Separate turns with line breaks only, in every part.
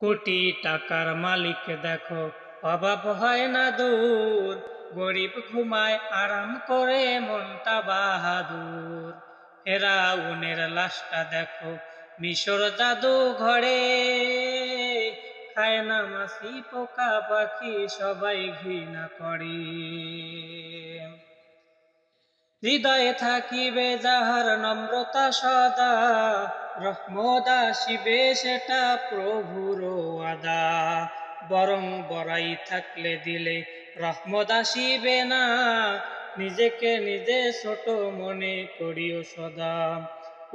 কোটি টাকার মালিক দেখো, অভাব হয় না দূর। গরিব ঘুমায় আরাম করে, মনটা বাহাদুর। ফেরাউনের লাশটা দেখো, মিশর জাদু ঘরে। খায় না মাছি পোকা পাখি, সবাই ঘৃণা করে। হৃদয়ে থাকিবে যাহার নম্রতা সদা, রহমত আসিবে সেটা প্রভুর ওয়াদা। বরং বড়াই থাকলে দিলে রহমত আসিবে না, নিজেকে নিজে ছোট মনে করিও সদা।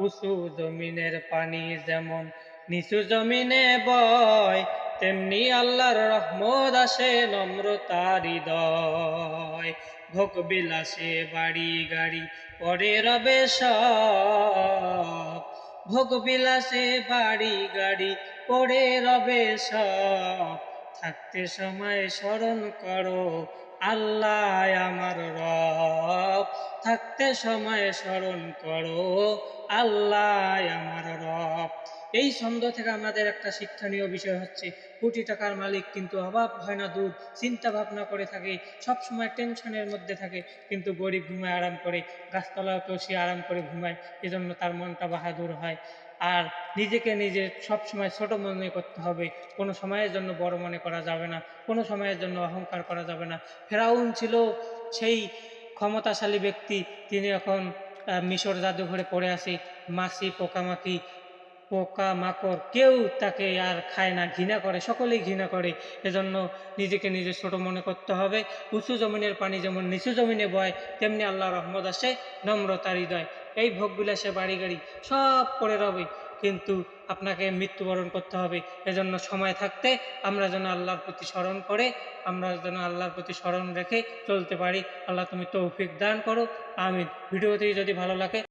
উঁচু জমিনের পানি যেমন নিচু জমিনে বয়, তেমনি আল্লাহর রহমত আসে নম্রতার হৃদয়। ভোগ বিলাসে বাড়ি গাড়ি পরে রবে সব, ভোগ বিলাসে বাড়ি গাড়ি পরে রবে সব। থাকতে সময় স্মরণ করো আল্লাহ আমার রব, থাকতে সময় স্মরণ করো আল্লাহ আমার রব। এই ছন্দ থেকে আমাদের একটা শিক্ষণীয় বিষয় হচ্ছে, কোটি টাকার মালিক কিন্তু অভাব হয় না দূর। চিন্তা ভাবনা করে থাকে, সব সময় টেনশনের মধ্যে থাকে, কিন্তু গরিব ঘুমায় আরাম করে, গাছতলাতেও সে আরাম করে ঘুমায়, এজন্য তার মনটা বাহাদুর হয়। আর নিজেকে নিজে সব সময় ছোট মনে করতে হবে, কোনো সময়ের জন্য বড় মনে করা যাবে না, কোনো সময়ের জন্য অহংকার করা যাবে না। ফেরাউন ছিল সেই ক্ষমতাশালী ব্যক্তি, তিনি এখন মিশর জাদুঘরে পড়ে আছে। মাছি পোকামাকি পোকা মাকড় কেউ তাকে আর খায় না, ঘৃণা করে, সকলেই ঘৃণা করে। এজন্য নিজেকে নিজে ছোট মনে করতে হবে। উঁচু জমিনের পানি যেমন নিচু জমিনে বয়, তেমনি আল্লাহ রহমত আসে নম্রতার হৃদয়। এই ভোগবিলাসে বাড়ি গাড়ি সব পড়ে রবে, কিন্তু আপনাকে মৃত্যুবরণ করতে হবে। এজন্য সময় থাকতে আমরা যেন আল্লাহর প্রতি স্মরণ করে, আমরা যেন আল্লাহর প্রতি স্মরণ রেখে চলতে পারি। আল্লাহ তুমি তৌফিক দান করো, আমিন। ভিডিওটি যদি ভালো লাগে